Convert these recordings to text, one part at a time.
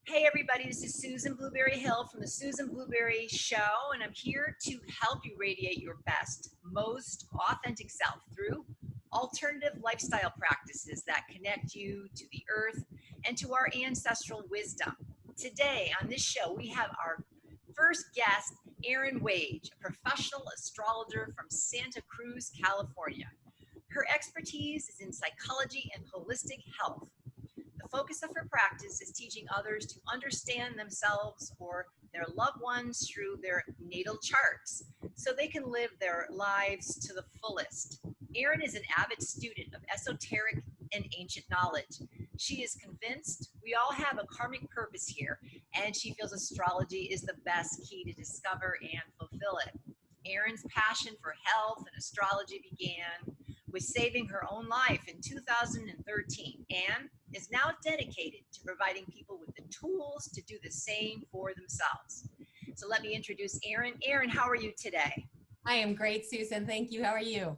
Hey everybody, this is Susan Blueberry Hill from the Susan Blueberry Show, and I'm here to help you radiate your best, most authentic self through alternative lifestyle practices that connect you to the earth and to our ancestral wisdom. Today on this show, we have our first guest, Erin Waage, a professional astrologer from Santa Cruz, California. Her expertise is in psychology and holistic health. The focus of her practice is teaching others to understand themselves or their loved ones through their natal charts so they can live their lives to the fullest. Erin is an avid student of esoteric and ancient knowledge. She is convinced we all have a karmic purpose here, and she feels astrology is the best key to discover and fulfill it. Erin's passion for health and astrology began with saving her own life in 2013 and is now dedicated to providing people with the tools to do the same for themselves. So let me introduce Erin. Erin, how are you today? I am great, Susan. Thank you. How are you?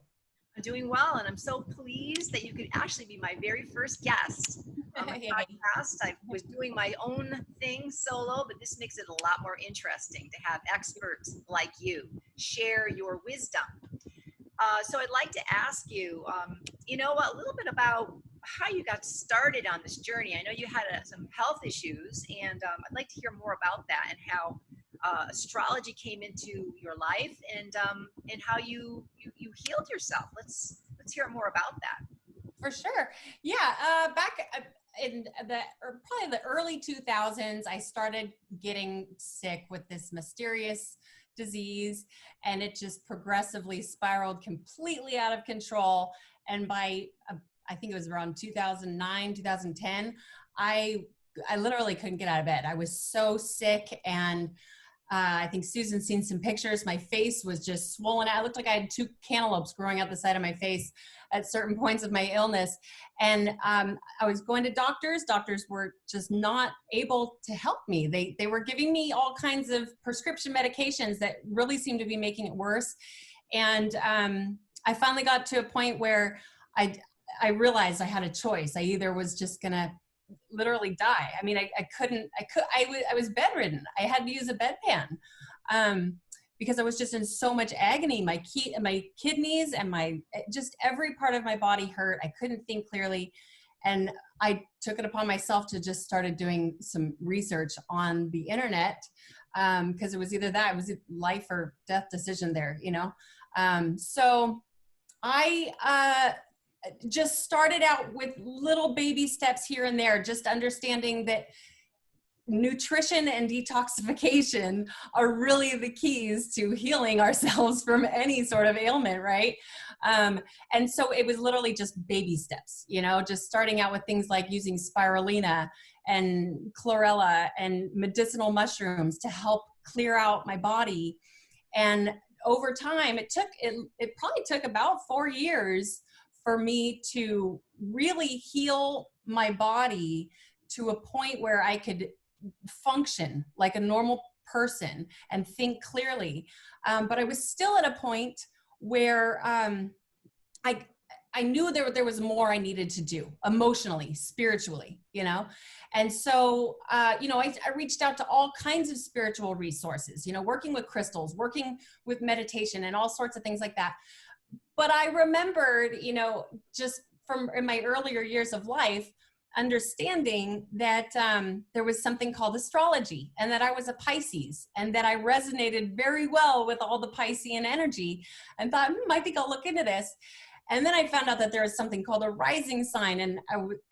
I'm doing well, and I'm so pleased that you could actually be my very first guest on my podcast. I was doing my own thing solo, but this makes it a lot more interesting to have experts like you share your wisdom. So I'd like to ask you, a little bit about how you got started on this journey. I know you had some health issues, and I'd like to hear more about that and how astrology came into your life and how you healed yourself. Let's hear more about that. For sure. Yeah. Back in probably the early 2000s, I started getting sick with this mysterious disease, and it just progressively spiraled completely out of control. And by I think it was around 2009, 2010, I literally couldn't get out of bed. I was so sick, and I think Susan's seen some pictures. My face was just swollen out. It looked like I had two cantaloupes growing out the side of my face at certain points of my illness. And I was going to doctors. Doctors were just not able to help me. They were giving me all kinds of prescription medications that really seemed to be making it worse. And I finally got to a point where I realized I had a choice. I either was just going to literally die. I mean, I was bedridden. I had to use a bedpan because I was just in so much agony. My kidneys and just every part of my body hurt. I couldn't think clearly. And I took it upon myself to just started doing some research on the internet because it was either that, it was a life or death decision there, So I just started out with little baby steps here and there, just understanding that nutrition and detoxification are really the keys to healing ourselves from any sort of ailment, right? And so it was literally just baby steps, just starting out with things like using spirulina and chlorella and medicinal mushrooms to help clear out my body. And over time, it probably took about 4 years for me to really heal my body to a point where I could function like a normal person and think clearly. But I was still at a point where I knew there was more I needed to do emotionally, spiritually, And so, I reached out to all kinds of spiritual resources, working with crystals, working with meditation and all sorts of things like that. But I remembered, just from in my earlier years of life, understanding that there was something called astrology and that I was a Pisces and that I resonated very well with all the Piscean energy and thought, I think I'll look into this. And then I found out that there is something called a rising sign and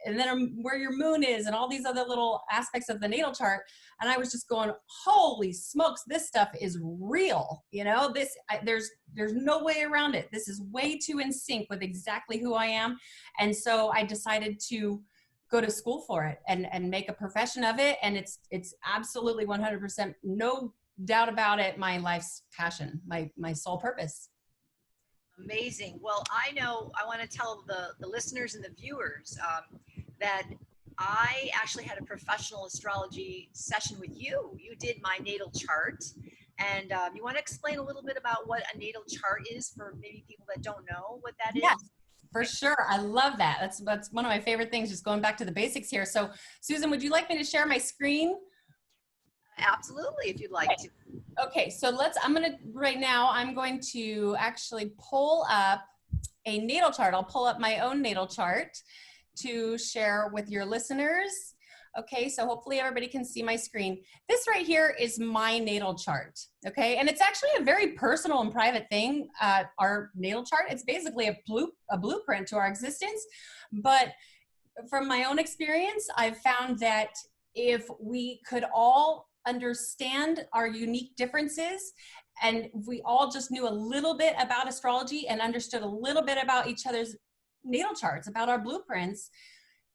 then where your moon is and all these other little aspects of the natal chart. And I was just going, holy smokes, this stuff is real. There's no way around it. This is way too in sync with exactly who I am. And so I decided to go to school for it and make a profession of it. And it's absolutely 100%, no doubt about it, my life's passion, my sole purpose. Amazing. Well, I want to tell the listeners and the viewers that I actually had a professional astrology session with you. You did my natal chart. And you want to explain a little bit about what a natal chart is for maybe people that don't know what that is? Yes, for sure. I love that. That's one of my favorite things, just going back to the basics here. So Susan, would you like me to share my screen? Absolutely, if you'd like to. Okay, so right now, I'm going to actually pull up a natal chart. I'll pull up my own natal chart to share with your listeners. Okay, so hopefully everybody can see my screen. This right here is my natal chart, okay? And it's actually a very personal and private thing, our natal chart. It's basically a blueprint to our existence. But from my own experience, I've found that if we could all understand our unique differences, and if we all just knew a little bit about astrology and understood a little bit about each other's natal charts, about our blueprints,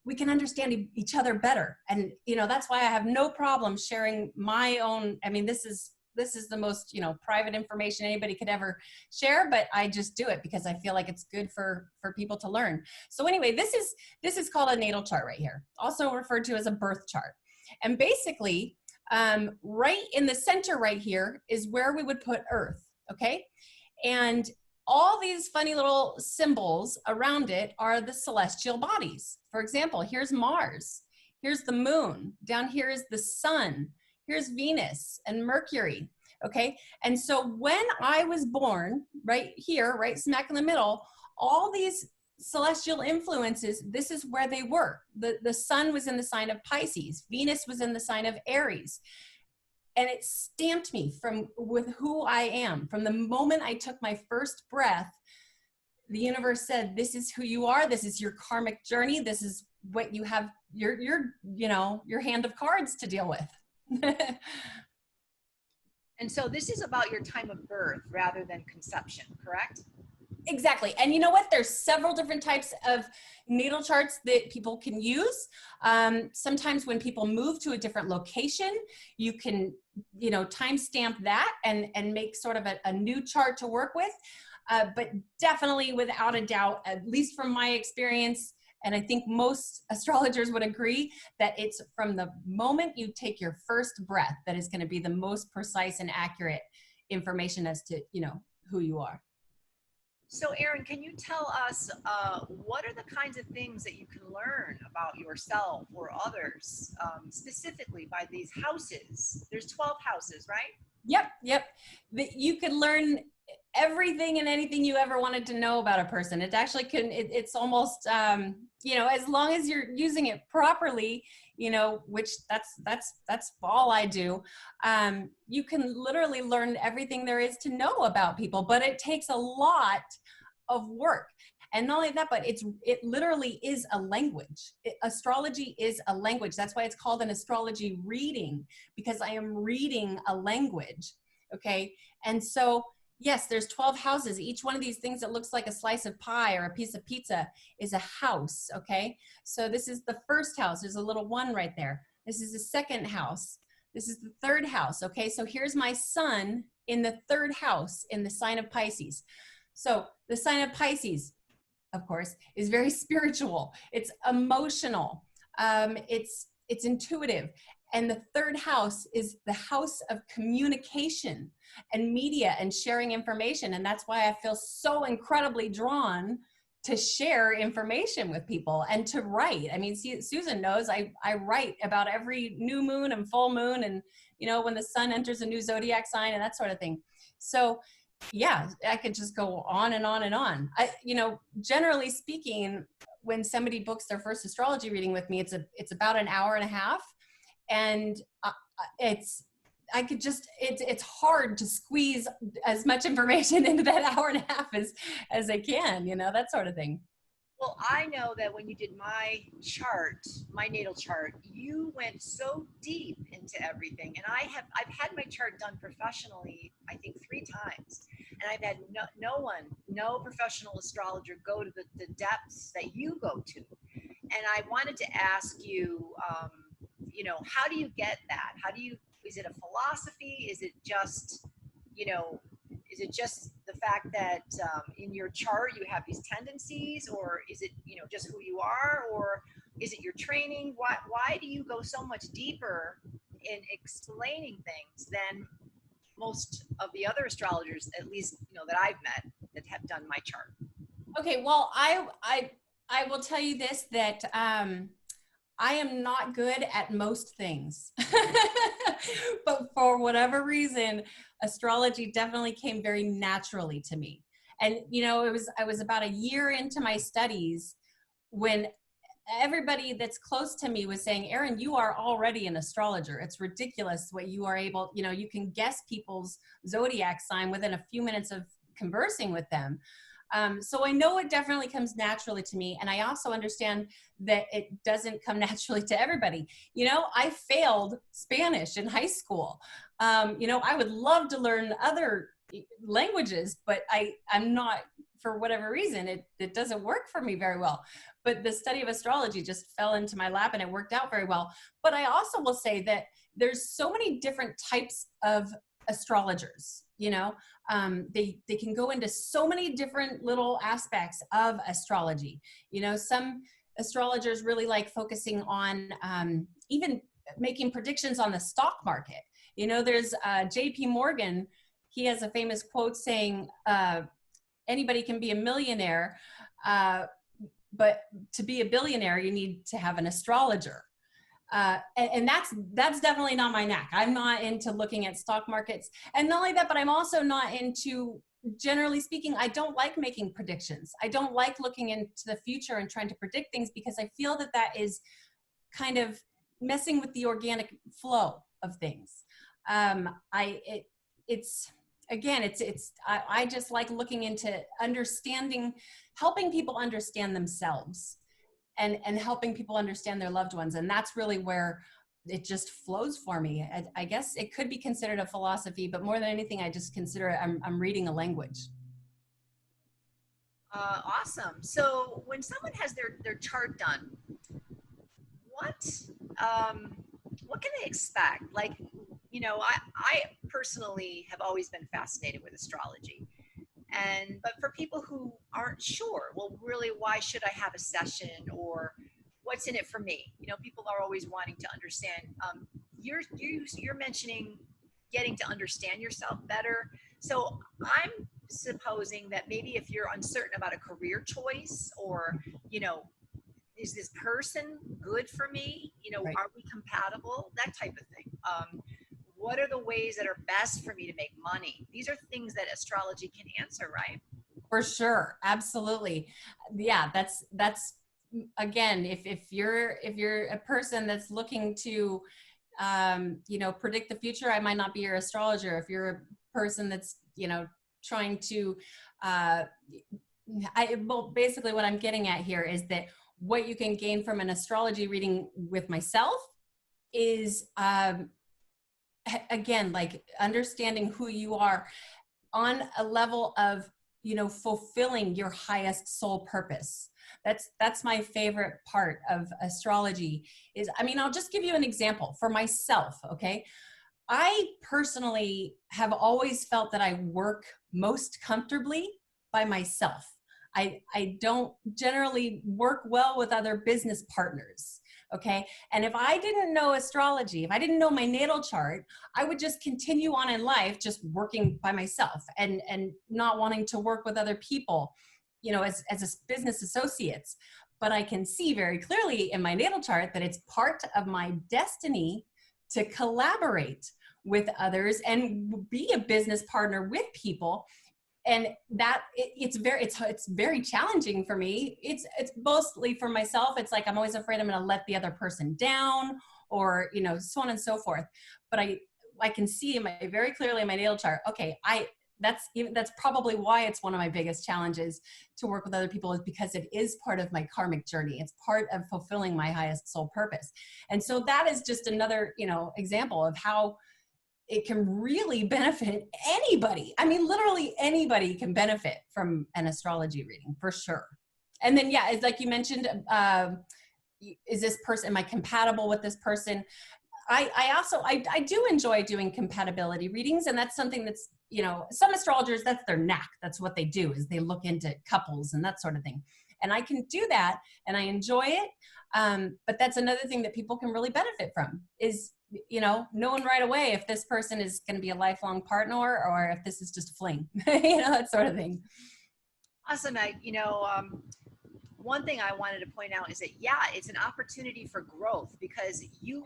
we can understand each other better. And that's why I have no problem sharing my own. I mean, this is the most private information anybody could ever share, but I just do it because I feel like it's good for people to learn. So anyway, this is called a natal chart right here, also referred to as a birth chart. And basically, right in the center right here is where we would put Earth, okay? And all these funny little symbols around it are the celestial bodies. For example, here's Mars, here's the moon, down here is the sun, here's Venus and Mercury, okay? And so when I was born, right here, right smack in the middle, all these celestial influences, this is where they were. The sun was in the sign of Pisces, Venus was in the sign of Aries. And it stamped me with who I am. From the moment I took my first breath, the universe said, this is who you are. This is your karmic journey. This is what you have, your hand of cards to deal with. And so this is about your time of birth rather than conception, correct? Exactly. And you know what? There's several different types of natal charts that people can use. Sometimes when people move to a different location, you can, timestamp that and make sort of a new chart to work with. But definitely, without a doubt, at least from my experience, and I think most astrologers would agree, that it's from the moment you take your first breath that is going to be the most precise and accurate information as to, who you are. So Erin, can you tell us what are the kinds of things that you can learn about yourself or others, specifically by these houses? There's 12 houses, right? Yep. You can learn everything and anything you ever wanted to know about a person. It actually it's almost, as long as you're using it properly, which that's all I do. You can literally learn everything there is to know about people, but it takes a lot of work. And not only that, but it literally is a language. Astrology is a language. That's why it's called an astrology reading, because I am reading a language. Okay. And so, yes, there's 12 houses. Each one of these things that looks like a slice of pie or a piece of pizza is a house. Okay. So this is the first house. There's a little one right there. This is the second house. This is the third house. Okay. So here's my sun in the third house in the sign of Pisces. So the sign of Pisces, of course, is very spiritual. It's emotional. It's intuitive. And the third house is the house of communication and media and sharing information. And that's why I feel so incredibly drawn to share information with people and to write. I mean, Susan knows I write about every new moon and full moon and, when the sun enters a new zodiac sign and that sort of thing. So yeah, I could just go on and on and on. Generally speaking, when somebody books their first astrology reading with me, it's about an hour and a half. And it's hard to squeeze as much information into that hour and a half as I can, that sort of thing. Well, I know that when you did my chart, my natal chart, you went so deep into everything. And I've had my chart done professionally, I think 3 times. And I've had no professional astrologer go to the depths that you go to. And I wanted to ask you, how do you get that? Is it a philosophy? Is it just, the fact that in your chart you have these tendencies, or is it, just who you are, or is it your training? Why do you go so much deeper in explaining things than most of the other astrologers, at least, that I've met that have done my chart? Okay, well, I will tell you this, that I am not good at most things, but for whatever reason, astrology definitely came very naturally to me. And, I was about a year into my studies when everybody that's close to me was saying, Erin, you are already an astrologer. It's ridiculous what you are able, you can guess people's zodiac sign within a few minutes of conversing with them. So I know it definitely comes naturally to me. And I also understand that it doesn't come naturally to everybody. I failed Spanish in high school. I would love to learn other languages, but I'm not, for whatever reason, it doesn't work for me very well. But the study of astrology just fell into my lap and it worked out very well. But I also will say that there's so many different types of astrologers, they can go into so many different little aspects of astrology. Some astrologers really like focusing on even making predictions on the stock market. There's JP Morgan. He has a famous quote saying, anybody can be a millionaire, but to be a billionaire, you need to have an astrologer. And that's definitely not my knack. I'm not into looking at stock markets. And not only that, but I'm also not into, generally speaking, I don't like making predictions. I don't like looking into the future and trying to predict things, because I feel that is kind of messing with the organic flow of things. I just like looking into understanding, helping people understand themselves, and helping people understand their loved ones. And that's really where it just flows for me. I guess it could be considered a philosophy, but more than anything, I just consider it, I'm reading a language. Awesome. So when someone has their chart done, what what can they expect? Like, I personally have always been fascinated with astrology. But for people who aren't sure, well, really, why should I have a session, or what's in it for me? People are always wanting to understand. You're mentioning getting to understand yourself better. So I'm supposing that maybe if you're uncertain about a career choice, or is this person good for me? Right. Are we compatible? That type of thing. What are the ways that are best for me to make money? These are things that astrology can answer, right? For sure. Absolutely. Yeah. That's again, if you're a person that's looking to, predict the future, I might not be your astrologer. If you're a person that's, trying to, well, basically what I'm getting at here is that what you can gain from an astrology reading with myself is, again, like understanding who you are on a level of, fulfilling your highest soul purpose. That's my favorite part of astrology is, I'll just give you an example for myself. Okay. I personally have always felt that I work most comfortably by myself. I don't generally work well with other business partners. Okay. And if I didn't know astrology, if I didn't know my natal chart, I would just continue on in life, just working by myself and not wanting to work with other people, as a business associates. But I can see very clearly in my natal chart that it's part of my destiny to collaborate with others and be a business partner with people. And that it's very challenging for me. It's mostly for myself. It's like, I'm always afraid I'm going to let the other person down, or, so on and so forth. But I can see very clearly in my natal chart, okay, that's probably why it's one of my biggest challenges to work with other people, is because it is part of my karmic journey. It's part of fulfilling my highest soul purpose. And so that is just another, example of how it can really benefit anybody. Literally anybody can benefit from an astrology reading, for sure. And then, yeah, it's like you mentioned, is this person, am I compatible with this person? I do enjoy doing compatibility readings. And that's something that's, some astrologers, that's their knack. That's what they do, is they look into couples and that sort of thing. And I can do that and I enjoy it. But that's another thing that people can really benefit from, is, knowing right away if this person is going to be a lifelong partner, or if this is just a fling, that sort of thing. Awesome. one thing I wanted to point out is that, yeah, it's an opportunity for growth, because you,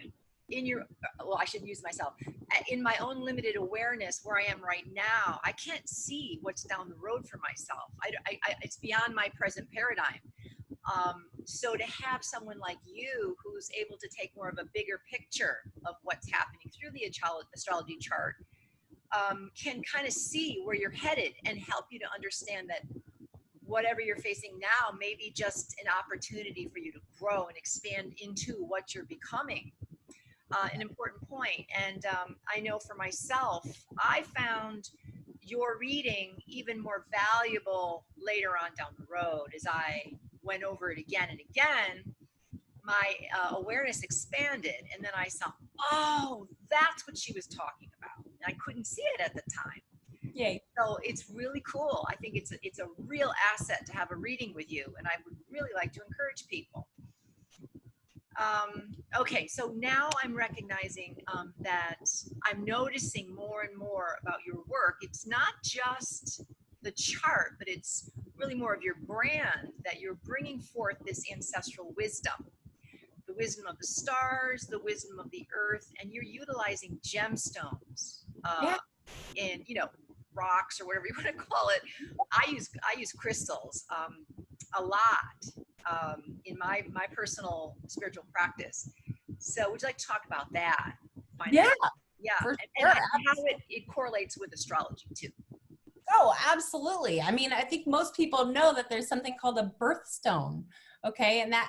in your, well, I should use myself, in my own limited awareness where I am right now, I can't see what's down the road for myself. It's beyond my present paradigm. So to have someone like you who's able to take more of a bigger picture of what's happening through the astrology chart, can kind of see where you're headed and help you to understand that whatever you're facing now may be just an opportunity for you to grow and expand into what you're becoming. An important point. And I know for myself, I found your reading even more valuable later on down the road. As I went over it again and again, my awareness expanded, and then I saw, oh, that's what she was talking about. And I couldn't see it at the time. Yay. So it's really cool. I think it's a real asset to have a reading with you, and I would really like to encourage people. Okay, so now I'm recognizing that I'm noticing more and more about your work. It's not just the chart, but it's really more of your brand, that you're bringing forth this ancestral wisdom, the wisdom of the stars, the wisdom of the earth, and you're utilizing gemstones in, rocks or whatever you want to call it. I use crystals a lot in my personal spiritual practice. So would you like to talk about that? Yeah, and sure. how it correlates with astrology too. Oh, absolutely. I mean, I think most people know that there's something called a birthstone. Okay. And that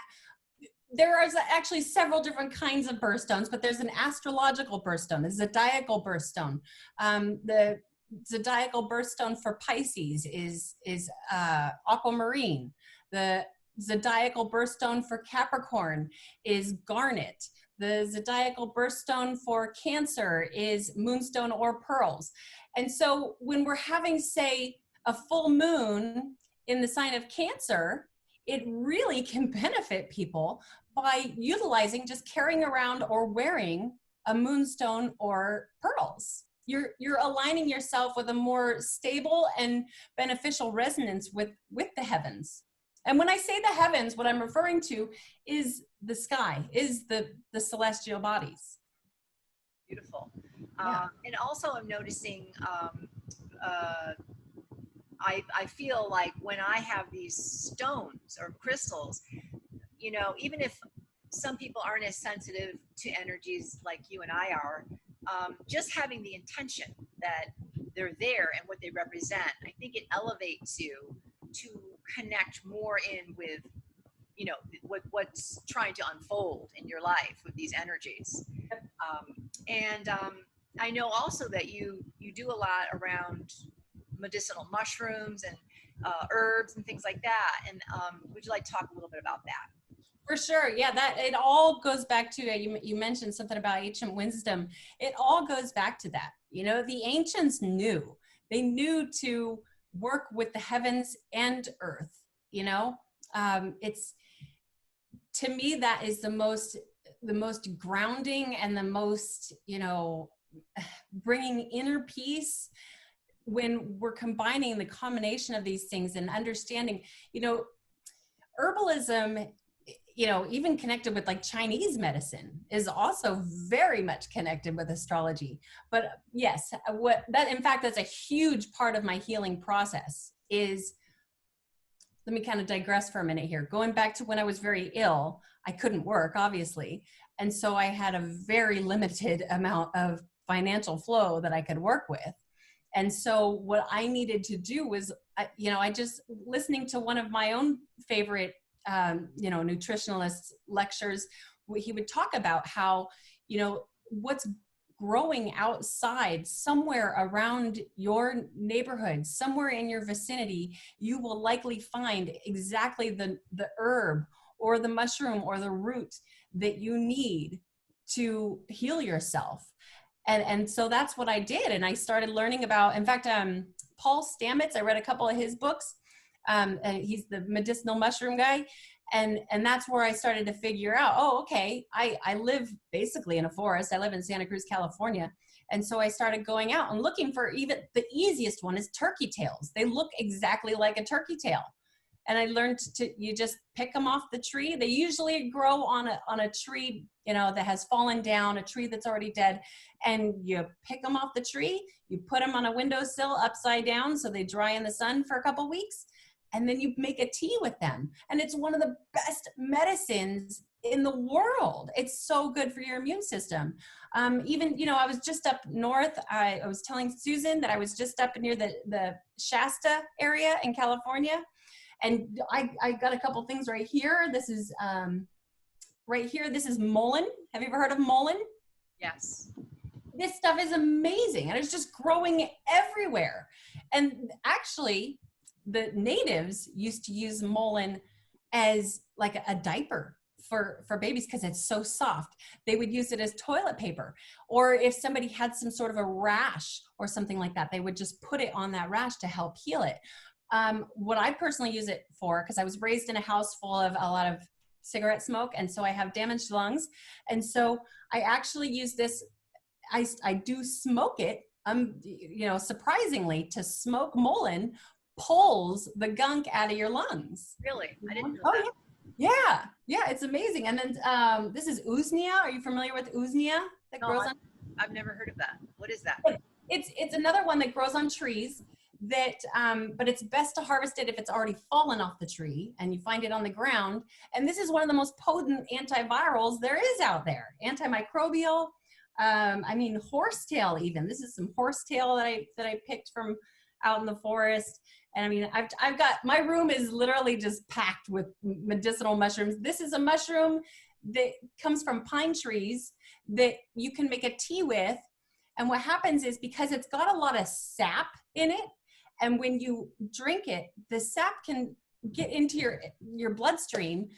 there is actually several different kinds of birthstones, but there's an astrological birthstone, a zodiacal birthstone. The zodiacal birthstone for Pisces is aquamarine. The zodiacal birthstone for Capricorn is garnet. The zodiacal birthstone for Cancer is moonstone or pearls. And so when we're having, say, a full moon in the sign of Cancer, it really can benefit people by utilizing, just carrying around or wearing a moonstone or pearls. You're aligning yourself with a more stable and beneficial resonance with the heavens. And when I say the heavens, what I'm referring to is the sky, is the celestial bodies. Beautiful. Yeah. And also I'm noticing, I feel like when I have these stones or crystals, even if some people aren't as sensitive to energies like you and I are, just having the intention that they're there and what they represent, I think it elevates you to connect more in with, what's trying to unfold in your life with these energies. I know also that you do a lot around medicinal mushrooms and herbs and things like that. And would you like to talk a little bit about that? For sure. Yeah, that it all goes back to, you mentioned something about ancient wisdom. It all goes back to that. The ancients knew. They knew to work with the heavens and earth. It's, to me, that is the most grounding and the most, bringing inner peace when we're combining the combination of these things and understanding, herbalism, even connected with like Chinese medicine, is also very much connected with astrology. But yes, in fact, that's a huge part of my healing process. Is, let me kind of digress for a minute here. Going back to when I was very ill, I couldn't work, obviously. And so I had a very limited amount of financial flow that I could work with. And so what I needed to do was, I just, listening to one of my own favorite, nutritionalist lectures, he would talk about how, what's growing outside somewhere around your neighborhood, somewhere in your vicinity, you will likely find exactly the herb or the mushroom or the root that you need to heal yourself. And so that's what I did. And I started learning about, in fact, Paul Stamets, I read a couple of his books, and he's the medicinal mushroom guy. And that's where I started to figure out, okay, I live basically in a forest. I live in Santa Cruz, California. And so I started going out and looking for, even the easiest one is turkey tails. They look exactly like a turkey tail. And I learned you just pick them off the tree. They usually grow on a tree, you know, that has fallen down, a tree that's already dead. And you pick them off the tree, you put them on a windowsill upside down so they dry in the sun for a couple weeks. And then you make a tea with them. And it's one of the best medicines in the world. It's so good for your immune system. Even, you know, I was just up north. I was telling Susan that I was just up near the Shasta area in California. And I got a couple things right here. This is right here. This is mullein. Have you ever heard of mullein? Yes. This stuff is amazing. And it's just growing everywhere. And actually, the natives used to use mullein as like a diaper for babies because it's so soft. They would use it as toilet paper. Or if somebody had some sort of a rash or something like that, they would just put it on that rash to help heal it. What I personally use it for, because I was raised in a house full of a lot of cigarette smoke, and so I have damaged lungs. And so I actually use this, I do smoke it, you know, surprisingly, to smoke mullein pulls the gunk out of your lungs. Really? I didn't know Oh, that. yeah. Yeah, it's amazing. And then this is usnea. Are you familiar with usnea that grows on? I've never heard of that. What is that? It's another one that grows on trees that, but it's best to harvest it if it's already fallen off the tree and you find it on the ground. And this is one of the most potent antivirals there is out there. Antimicrobial. I mean, horsetail even. This is some horsetail that I picked from out in the forest. And I mean, I've got, my room is literally just packed with medicinal mushrooms. This is a mushroom that comes from pine trees that you can make a tea with. And what happens is, because it's got a lot of sap in it, and when you drink it, the sap can get into your bloodstream,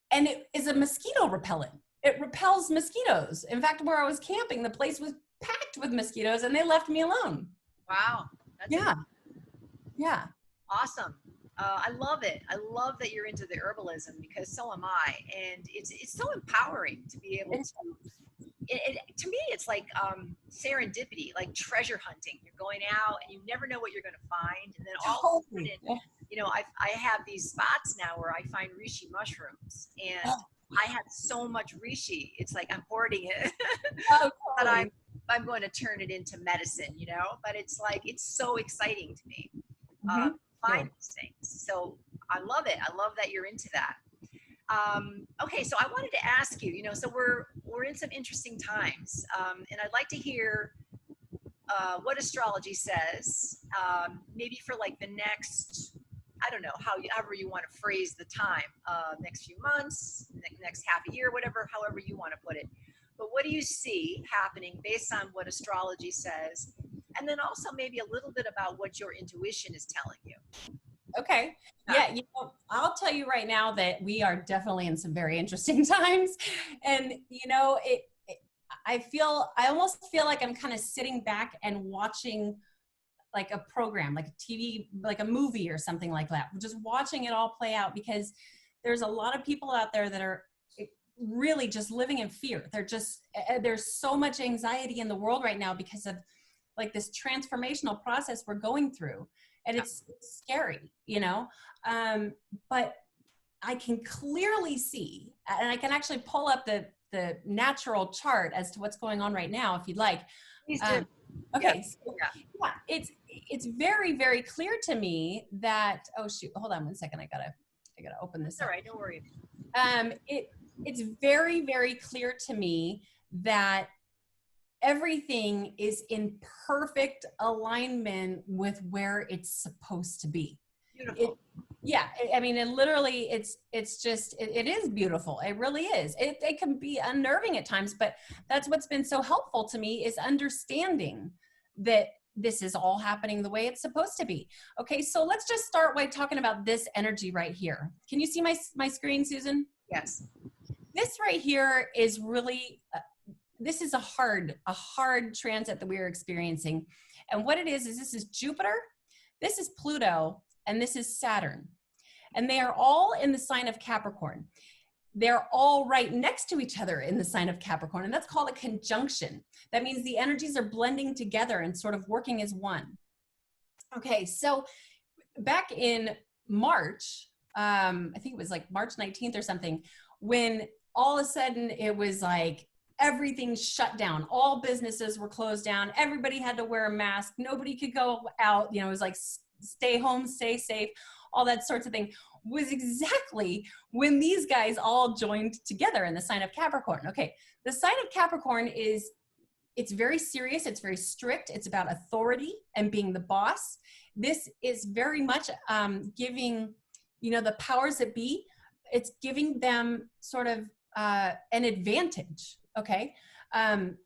and it is a mosquito repellent. It repels mosquitoes. In fact, where I was camping, the place was packed with mosquitoes and they left me alone. Wow. That's Yeah. Yeah. Awesome. I love it. I love that you're into the herbalism, because so am I. And it's so empowering to be able to, to me, it's like serendipity, like treasure hunting. You're going out and you never know what you're going to find. And then all of a sudden, you know, I have these spots now where I find reishi mushrooms, and I have so much reishi. It's like I'm hoarding it. But I'm going to turn it into medicine, you know, but it's like, it's so exciting to me. Find these things. So I love it. I love that you're into that. Okay, so I wanted to ask you, you know, so we're in some interesting times, and I'd like to hear what astrology says, maybe for like the next, I don't know, however you want to phrase the time, next few months, next half a year, however you want to put it. But what do you see happening based on what astrology says? And then also maybe a little bit about what your intuition is telling you. Okay. Yeah. You know, I'll tell you right now that we are definitely in some very interesting times. And, you know, I almost feel like I'm kind of sitting back and watching like a program, like a TV, like a movie or something like that. Just watching it all play out, because there's a lot of people out there that are really just living in fear. There's so much anxiety in the world right now because of like this transformational process we're going through. And it's scary, you know, but I can clearly see, and I can actually pull up the natural chart as to what's going on right now, if you'd like. Please do. Okay. So, yeah, it's very, very clear to me that, oh shoot, hold on one second. I gotta open this. All right, don't worry. It's very, very clear to me that everything is in perfect alignment with where it's supposed to be. Beautiful. I mean, it literally, it's just, it is beautiful. It really is. It can be unnerving at times, but that's what's been so helpful to me, is understanding that this is all happening the way it's supposed to be. Okay, so let's just start by talking about this energy right here. Can you see my screen, Susan? Yes. This right here is really, this is a hard transit that we are experiencing. And what it is this is Jupiter, this is Pluto, and this is Saturn. And they are all in the sign of Capricorn. They're all right next to each other in the sign of Capricorn, and that's called a conjunction. That means the energies are blending together and sort of working as one. Okay, so back in March, I think it was like March 19th or something, when all of a sudden it was like everything shut down. All businesses were closed down. Everybody had to wear a mask. Nobody could go out. You know, it was like stay home, stay safe, all that sorts of thing, was exactly when these guys all joined together in the sign of Capricorn. Okay, the sign of Capricorn is, it's very serious. It's very strict. It's about authority and being the boss. This is very much giving, you know, the powers that be, it's giving them sort of an advantage. Okay. And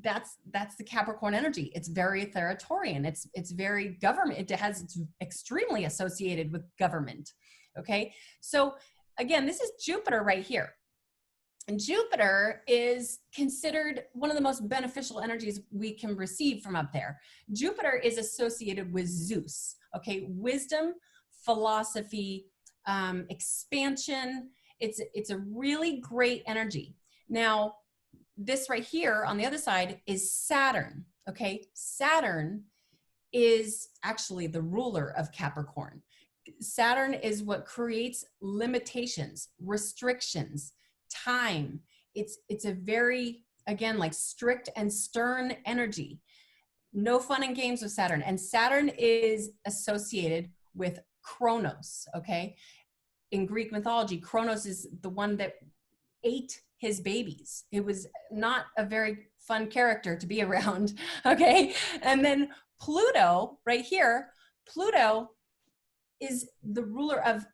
that's the Capricorn energy. It's very authoritarian. It's very government. It's extremely associated with government. Okay. So again, this is Jupiter right here. And Jupiter is considered one of the most beneficial energies we can receive from up there. Jupiter is associated with Zeus, okay? Wisdom, philosophy, expansion. It's a really great energy. Now, this right here on the other side is Saturn, okay? Saturn is actually the ruler of Capricorn. Saturn is what creates limitations, restrictions, time. It's a very, again, like strict and stern energy. No fun and games with Saturn. And Saturn is associated with Kronos, okay? In Greek mythology, Kronos is the one that ate his babies. It was not a very fun character to be around, okay? And then Pluto, right here, Pluto is the ruler of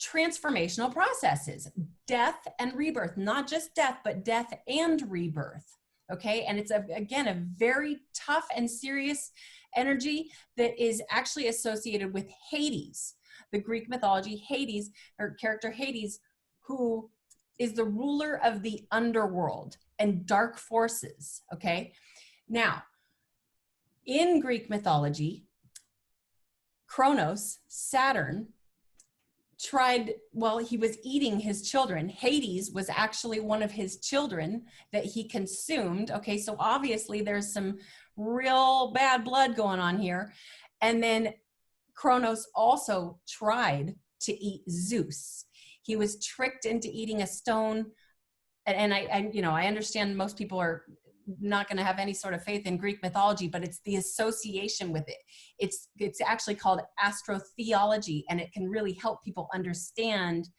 transformational processes, death and rebirth, not just death, but death and rebirth. Okay. And it's again, a very tough and serious energy that is actually associated with Hades, the Greek mythology, Hades, or character Hades, who is the ruler of the underworld and dark forces. Okay. Now, in Greek mythology, Kronos, Saturn, he was eating his children. Hades was actually one of his children that he consumed. Okay, so obviously there's some real bad blood going on here. And then Kronos also tried to eat Zeus. He was tricked into eating a stone. And I understand most people are not going to have any sort of faith in Greek mythology, but it's the association with it. It's actually called astrotheology, and it can really help people understand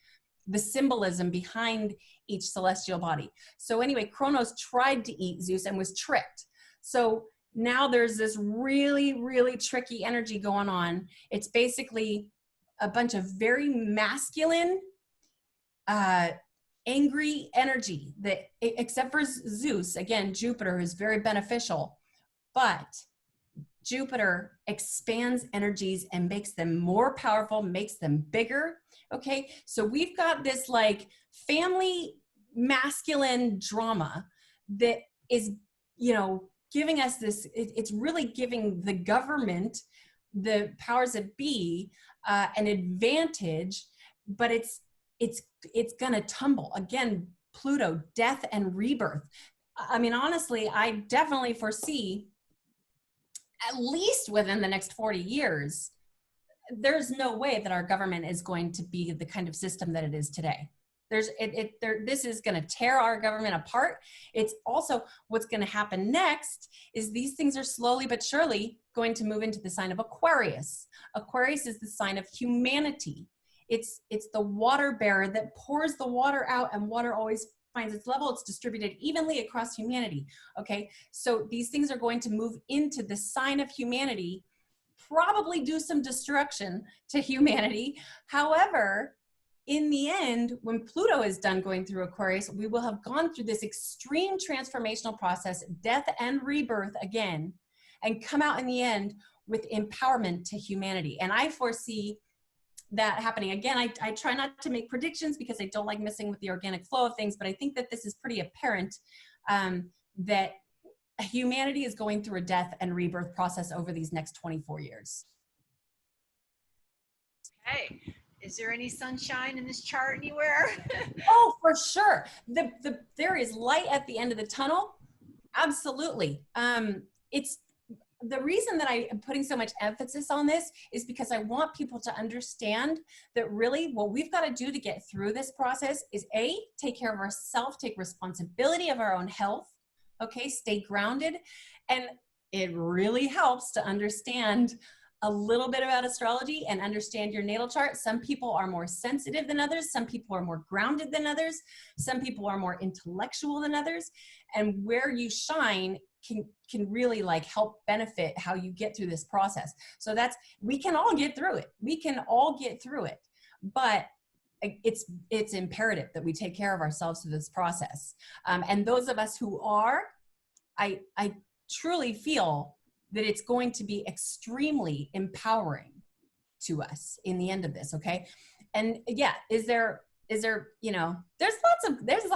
the symbolism behind each celestial body. So anyway, Kronos tried to eat Zeus and was tricked. So now there's this really, really tricky energy going on. It's basically a bunch of very masculine, angry energy that, except for Zeus, again, Jupiter is very beneficial, but Jupiter expands energies and makes them more powerful, makes them bigger. Okay. So we've got this like family masculine drama that is, giving us this, it's really giving the government, the powers that be, an advantage, but it's gonna tumble. Again, Pluto, death and rebirth. I mean, honestly, I definitely foresee, at least within the next 40 years, there's no way that our government is going to be the kind of system that it is today. This is going to tear our government apart. It's also what's going to happen next is these things are slowly but surely going to move into the sign of Aquarius. Aquarius is the sign of humanity. It's the water bearer that pours the water out, and water always finds its level. It's distributed evenly across humanity. Okay, so these things are going to move into the sign of humanity, probably do some destruction to humanity. However, in the end, when Pluto is done going through Aquarius, we will have gone through this extreme transformational process, death and rebirth again, and come out in the end with empowerment to humanity. And I foresee that happening. Again, I try not to make predictions because I don't like messing with the organic flow of things, but I think that this is pretty apparent, that humanity is going through a death and rebirth process over these next 24 years. Okay. Is there any sunshine in this chart anywhere? Oh, for sure. There is light at the end of the tunnel. Absolutely. It's the reason that I am putting so much emphasis on this is because I want people to understand that really what we've got to do to get through this process is take care of ourselves, take responsibility of our own health, okay, stay grounded. And it really helps to understand a little bit about astrology and understand your natal chart. Some people are more sensitive than others. Some people are more grounded than others. Some people are more intellectual than others. And where you shine can really like help benefit how you get through this process. So we can all get through it. We can all get through it, but it's imperative that we take care of ourselves through this process. And those of us who are, I truly feel that it's going to be extremely empowering to us in the end of this. Okay. And yeah, is there, you know, there's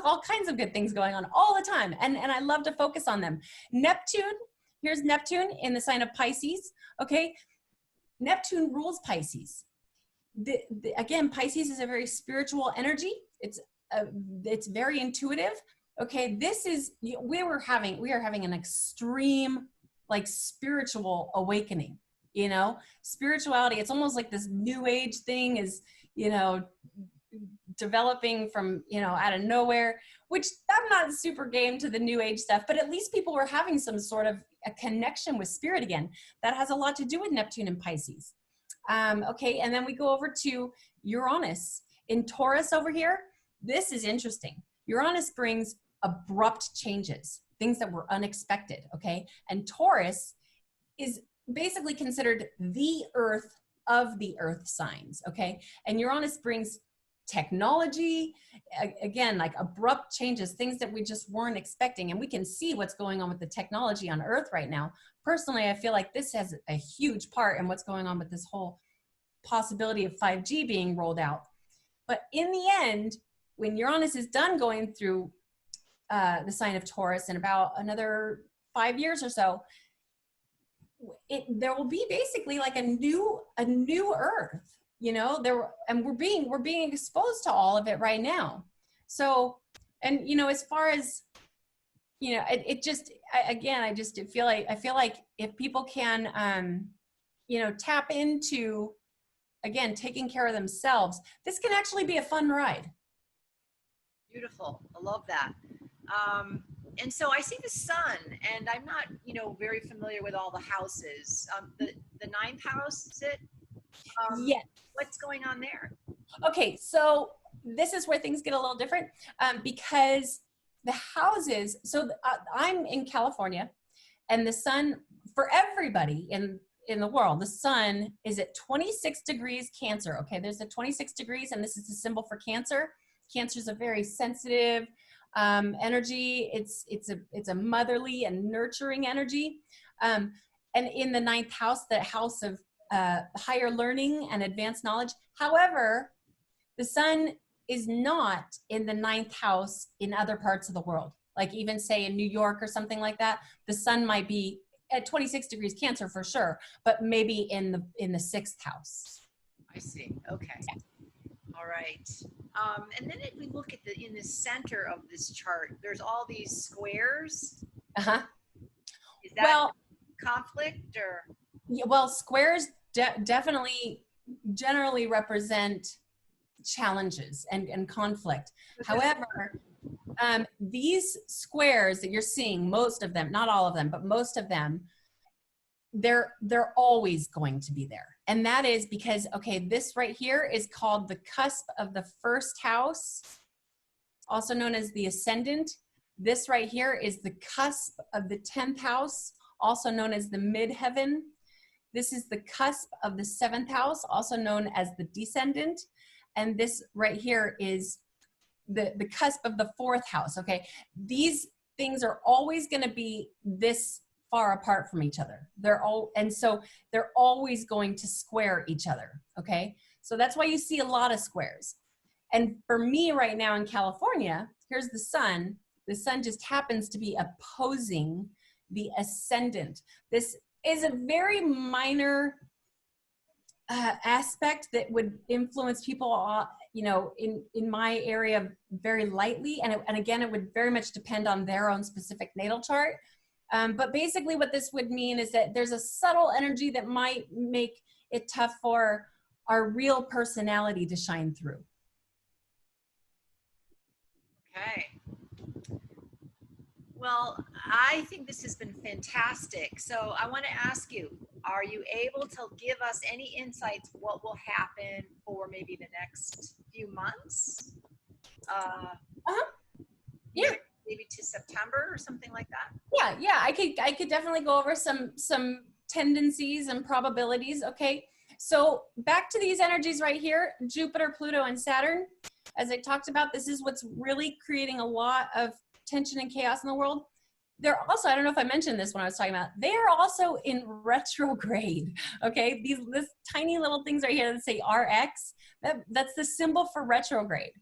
all kinds of good things going on all the time. And I love to focus on them. Here's Neptune in the sign of Pisces. Okay. Neptune rules Pisces. Again, Pisces is a very spiritual energy. It's very intuitive. Okay. We are having an extreme, like, spiritual awakening, you know, spirituality. It's almost like this new age thing is, you know, developing from, you know, out of nowhere, which I'm not super game to the new age stuff, but at least people were having some sort of a connection with spirit again. That has a lot to do with Neptune and Pisces. Okay. And then we go over to Uranus in Taurus over here. This is interesting. Uranus brings abrupt changes, things that were unexpected. Okay. And Taurus is basically considered the earth of the earth signs. Okay. And Uranus brings technology, again, like abrupt changes, things that we just weren't expecting. And we can see what's going on with the technology on earth right now. Personally, I feel like this has a huge part in what's going on with this whole possibility of 5G being rolled out. But in the end, when Uranus is done going through the sign of Taurus in about another 5 years or so, there will be basically like a new earth, you know, and we're being exposed to all of it right now. So, and, you know, as far as, you know, I feel like if people can, you know, tap into, again, taking care of themselves, this can actually be a fun ride. Beautiful. I love that. And so I see the sun, and I'm not, you know, very familiar with all the houses. The ninth house, is it? Yes. What's going on there? Okay, so this is where things get a little different because the houses, I'm in California, and the sun, for everybody in the world, the sun is at 26 degrees Cancer. Okay, there's a 26 degrees, and this is the symbol for Cancer. Cancer is a very sensitive energy. It's a motherly and nurturing energy. And in the ninth house, the house of higher learning and advanced knowledge. However, the sun is not in the ninth house in other parts of the world. Like even say in New York or something like that, the sun might be at 26 degrees Cancer for sure, but maybe in the sixth house. I see. Okay. Yeah. All right. And then if we look at in the center of this chart, there's all these squares. Uh-huh. Is that conflict or? Yeah, well, squares definitely generally represent challenges and conflict. However, these squares that you're seeing, most of them, not all of them, but most of them, they're always going to be there. And that is because, okay, this right here is called the cusp of the first house, also known as the ascendant. This right here is the cusp of the 10th house, also known as the midheaven. This is the cusp of the 7th house, also known as the descendant. And this right here is the cusp of the 4th house, okay? These things are always going to be this far apart from each other. And so they're always going to square each other, okay? So that's why you see a lot of squares. And for me right now in California, here's the sun. The sun just happens to be opposing the ascendant. This is a very minor aspect that would influence people, you know, in my area very lightly. And again, it would very much depend on their own specific natal chart. But basically what this would mean is that there's a subtle energy that might make it tough for our real personality to shine through. Okay. Well, I think this has been fantastic. So I want to ask you, are you able to give us any insights what will happen for maybe the next few months? Uh-huh. Yeah. Maybe to September or something like that? Yeah, I could definitely go over some tendencies and probabilities. Okay. So back to these energies right here, Jupiter, Pluto, and Saturn. As I talked about, this is what's really creating a lot of tension and chaos in the world. They're also, I don't know if I mentioned this when I was talking about, they are also in retrograde. Okay. This tiny little things right here that say RX, that's the symbol for retrograde.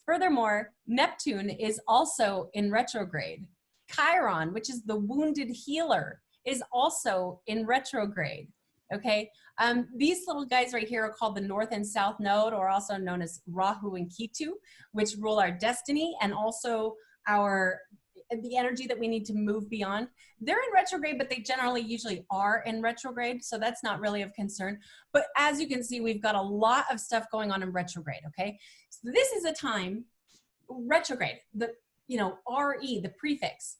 Furthermore, Neptune is also in retrograde. Chiron, which is the wounded healer, is also in retrograde. Okay, these little guys right here are called the North and South Node, or also known as Rahu and Ketu, which rule our destiny and also the energy that we need to move beyond. They're in retrograde, but they generally usually are in retrograde, so that's not really of concern. But as you can see, we've got a lot of stuff going on in retrograde, okay? So this is a time, retrograde, RE, the prefix,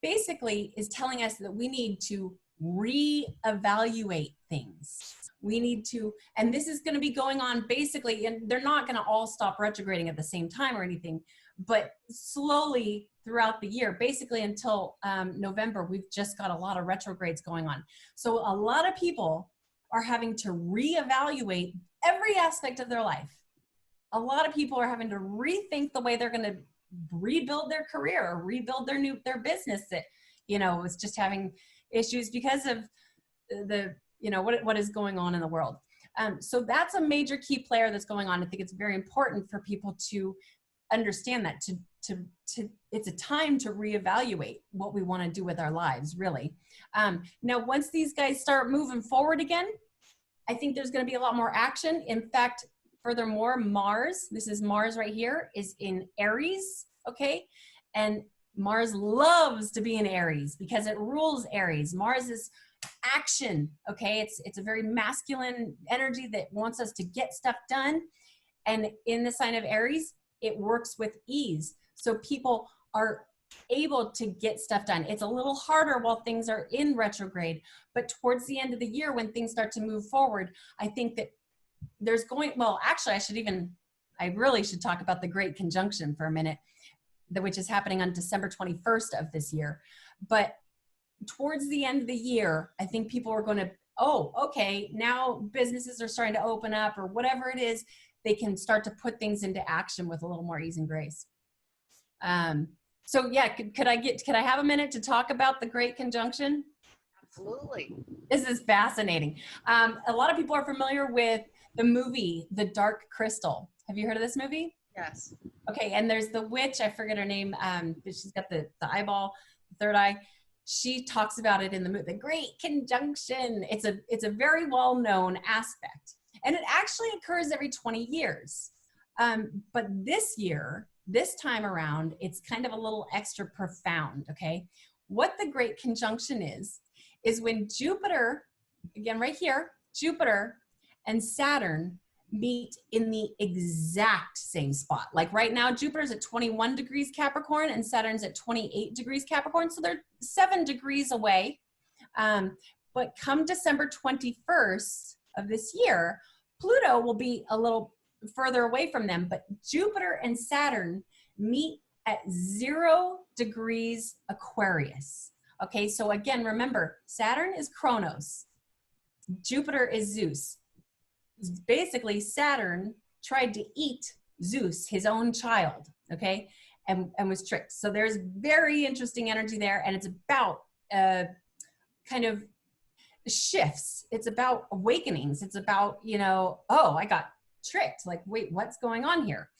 basically is telling us that we need to reevaluate things. We need to, and this is going to be going on basically, and they're not going to all stop retrograding at the same time or anything, but slowly throughout the year, basically until November, we've just got a lot of retrogrades going on. So a lot of people are having to reevaluate every aspect of their life. A lot of people are having to rethink the way they're going to rebuild their career or rebuild their business that, is just having issues because of what is going on in the world. So that's a major key player that's going on. I think it's very important for people to understand that it's a time to reevaluate what we want to do with our lives, really. Now, once these guys start moving forward again, I think there's going to be a lot more action. In fact, furthermore, Mars, this is Mars right here, is in Aries, okay? And Mars loves to be in Aries because it rules Aries. Mars is action, okay? It's a very masculine energy that wants us to get stuff done. And in the sign of Aries, it works with ease. So people are able to get stuff done. It's a little harder while things are in retrograde, but towards the end of the year when things start to move forward, I think that there's I really should talk about the Great Conjunction for a minute, which is happening on December 21st of this year. But towards the end of the year, I think people are going to, okay, now businesses are starting to open up or whatever it is, they can start to put things into action with a little more ease and grace. So yeah, could I have a minute to talk about the Great Conjunction? Absolutely. This is fascinating. A lot of people are familiar with the movie, The Dark Crystal. Have you heard of this movie? Yes. Okay, and there's the witch, I forget her name, but she's got the eyeball, the third eye. She talks about it in the movie, The Great Conjunction. It's a very well-known aspect. And it actually occurs every 20 years. But this time around, it's kind of a little extra profound, okay? What the Great Conjunction is when Jupiter, again right here, Jupiter and Saturn meet in the exact same spot. Like right now, Jupiter's at 21 degrees Capricorn and Saturn's at 28 degrees Capricorn. So they're 7 degrees away. But come December 21st of this year, Pluto will be a little further away from them, but Jupiter and Saturn meet at 0 degrees Aquarius. Okay, so again, remember, Saturn is Kronos, Jupiter is Zeus. Basically, Saturn tried to eat Zeus, his own child, okay, and was tricked. So there's very interesting energy there, and it's about kind of shifts. It's about awakenings. It's about, I got tricked. Like, wait, what's going on here?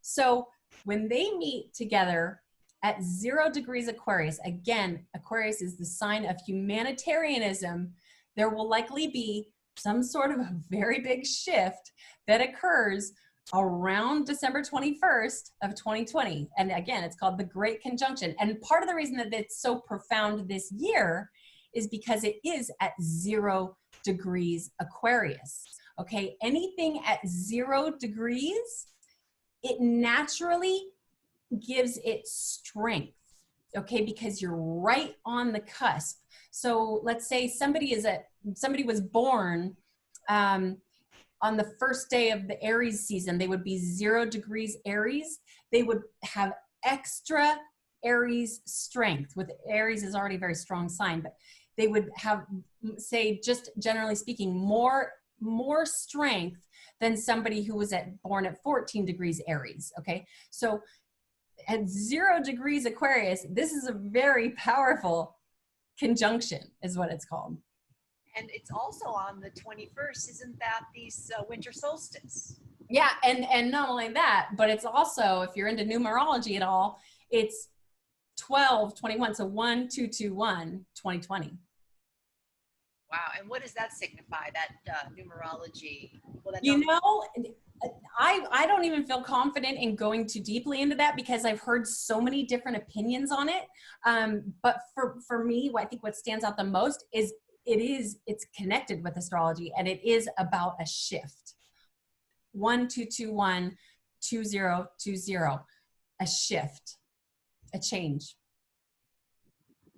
So when they meet together at 0 degrees Aquarius, again, Aquarius is the sign of humanitarianism. There will likely be some sort of a very big shift that occurs around December 21st of 2020. And again, it's called the Great Conjunction. And part of the reason that it's so profound this year is because it is at 0 degrees Aquarius. Okay, anything at 0 degrees, it naturally gives it strength. Okay, because you're right on the cusp. So let's say somebody was born on the first day of the Aries season, they would be 0 degrees Aries. They would have extra Aries strength. With Aries is already a very strong sign, but they would have, say, just generally speaking, more strength than somebody who was born at 14 degrees Aries. Okay, so at 0 degrees Aquarius, this is a very powerful conjunction, is what it's called. And it's also on the 21st. Isn't that the winter solstice? Yeah, and not only that, but it's also, if you're into numerology at all, it's 12/21, so 1/2/2/1, 2020. Wow, and what does that signify, that numerology? Well, that You know, I don't even feel confident in going too deeply into that because I've heard so many different opinions on it. But for me, I think what stands out the most is it's connected with astrology, and it is about a shift. 1/2/2/1, 2020, a shift, a change.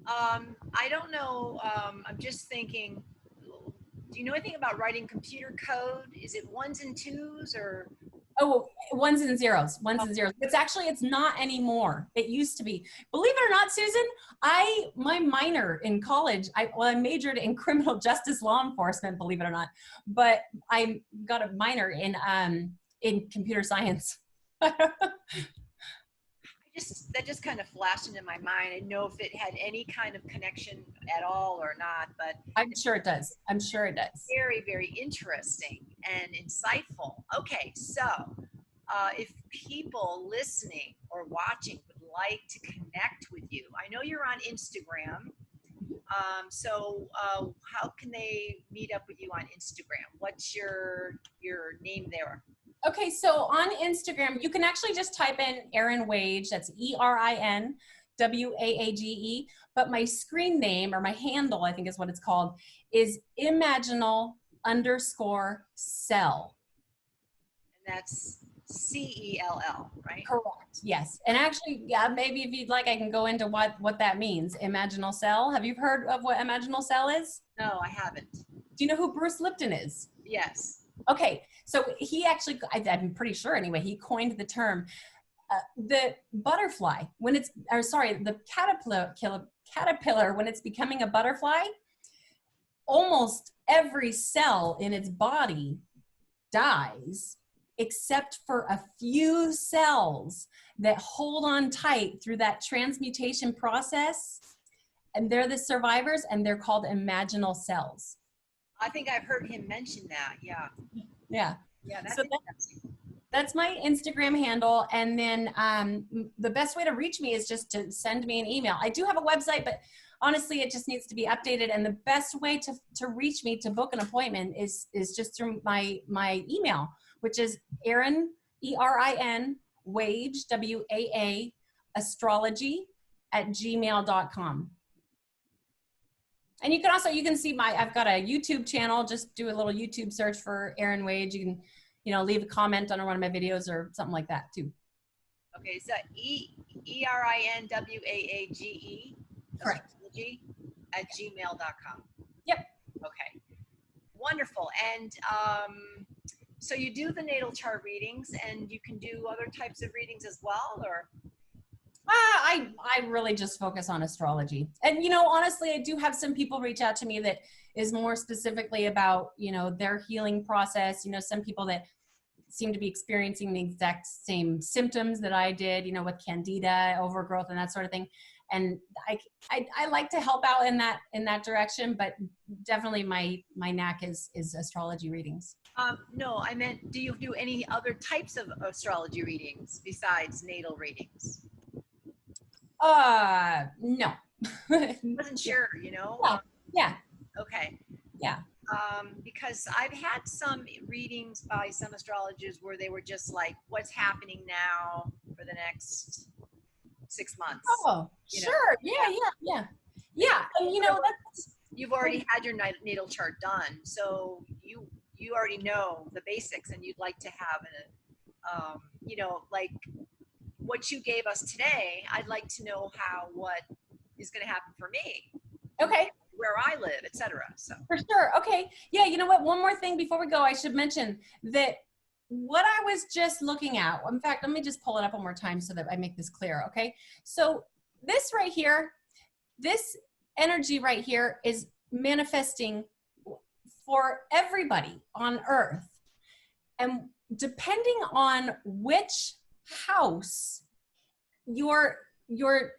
I don't know. I'm just thinking, do you know anything about writing computer code? Is it 1s and 2s or? Oh, 1s and 0s, 1s and 0s. It's not anymore. It used to be. Believe it or not, Susan, my minor in college, I majored in criminal justice law enforcement, believe it or not, but I got a minor in computer science. That just kind of flashed into my mind. I didn't know if it had any kind of connection at all or not, but I'm sure it does. I'm sure it does. Very, very interesting and insightful. Okay, so if people listening or watching would like to connect with you, I know you're on Instagram. So how can they meet up with you on Instagram? What's your name there? Okay, so on Instagram, you can actually just type in Erin Waage. That's ErinWaage. But my screen name, or my handle, I think is what it's called, is imaginal_cell. And that's CELL, right? Correct. Yes. And actually, yeah, maybe if you'd like, I can go into what that means. Imaginal cell. Have you heard of what imaginal cell is? No, I haven't. Do you know who Bruce Lipton is? Yes. Okay, so he actually, I'm pretty sure anyway, he coined the term. The butterfly, the caterpillar, when it's becoming a butterfly, almost every cell in its body dies, except for a few cells that hold on tight through that transmutation process. And they're the survivors, and they're called imaginal cells. I think I've heard him mention that. Yeah. Yeah. Yeah. That's so that's my Instagram handle. And then the best way to reach me is just to send me an email. I do have a website, but honestly, it just needs to be updated. And the best way to reach me, to book an appointment, is just through my email, which is Erin, ERIN, Waage, WAA, astrology @gmail.com. And you can see I've got a YouTube channel. Just do a little YouTube search for Erin Waage. You can, leave a comment on one of my videos or something like that too. Okay, so ERINWAAGE. Correct. @gmail.com. Yep. Okay. Wonderful. And so you do the natal chart readings, and you can do other types of readings as well, or? I really just focus on astrology. And, honestly, I do have some people reach out to me that is more specifically about, their healing process. Some people that seem to be experiencing the exact same symptoms that I did, with candida, overgrowth, and that sort of thing. And I like to help out in that direction, but definitely my knack is astrology readings. No, I meant, do you do any other types of astrology readings besides natal readings? No. Wasn't sure, Yeah. Okay. Yeah. Because I've had some readings by some astrologers where they were just like, what's happening now for the next 6 months? Oh, You know, sure. Yeah, yeah. yeah, yeah. But Yeah, and you know, you've already had your natal chart done, so you already know the basics, and you'd like to have like what you gave us today. I'd like to know what is going to happen for me, and okay. where I live, etc. So For sure. Okay. Yeah, you know what? One more thing before we go, I should mention that what I was just looking at, in fact, let me just pull it up one more time so that I make this clear. Okay. So this right here, this energy right here is manifesting for everybody on Earth. And depending on which house your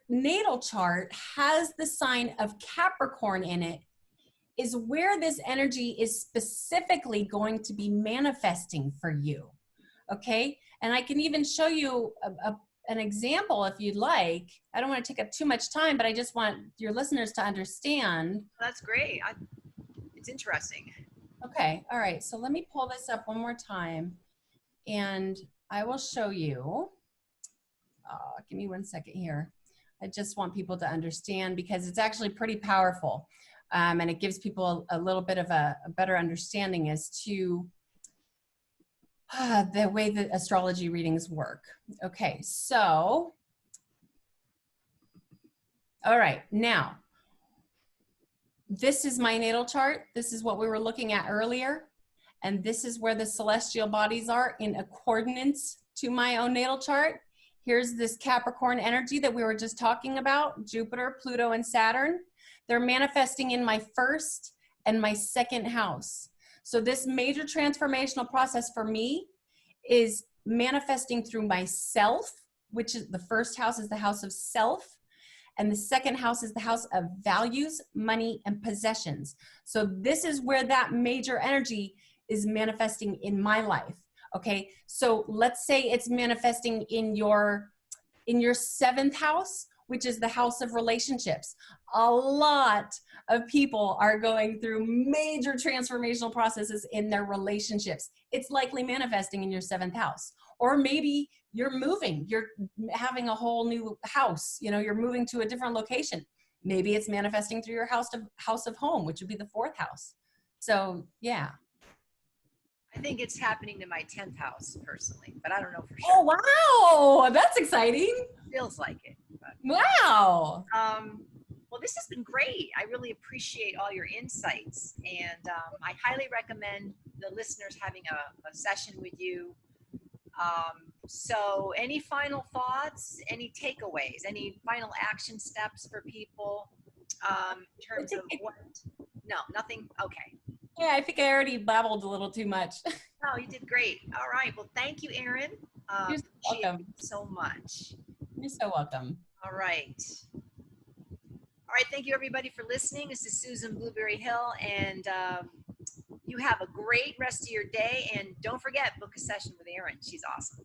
natal chart has the sign of Capricorn in it, is where this energy is specifically going to be manifesting for you. Okay. And I can even show you an example if you'd like. I don't want to take up too much time, but I just want your listeners to understand. that's great. It's interesting. Okay. All right. So let me pull this up one more time and I will show you. Give me one second here. I just want people to understand because it's actually pretty powerful. And it gives people a little bit of a better understanding as to the way that astrology readings work. Okay, so, all right, now, this is my natal chart. This is what we were looking at earlier. And this is where the celestial bodies are in accordance to my own natal chart. Here's this Capricorn energy that we were just talking about, Jupiter, Pluto, and Saturn. They're manifesting in my first and my second house. So this major transformational process for me is manifesting through myself, which is the first house is the house of self. And the second house is the house of values, money, and possessions. So this is where that major energy is manifesting in my life. Okay, so let's say it's manifesting in your seventh house, which is the house of relationships. A lot of people are going through major transformational processes in their relationships. It's likely manifesting in your seventh house. Or maybe you're moving, you're having a whole new house, you're moving to a different location. Maybe it's manifesting through your house of home, which would be the fourth house. So, yeah. I think it's happening to my 10th house personally, but I don't know for sure. Oh, wow. That's exciting. Feels like it. But, wow. Well, this has been great. I really appreciate all your insights. And I highly recommend the listeners having a session with you. So any final thoughts, any takeaways, any final action steps for people in terms of what? No, nothing? Okay. Yeah, I think I already babbled a little too much. No, you did great. All right. Well, thank you, Erin. You're welcome. So much. You're so welcome. All right. All right. Thank you, everybody, for listening. This is Susan Blueberry Hill, and you have a great rest of your day. And don't forget, book a session with Erin. She's awesome.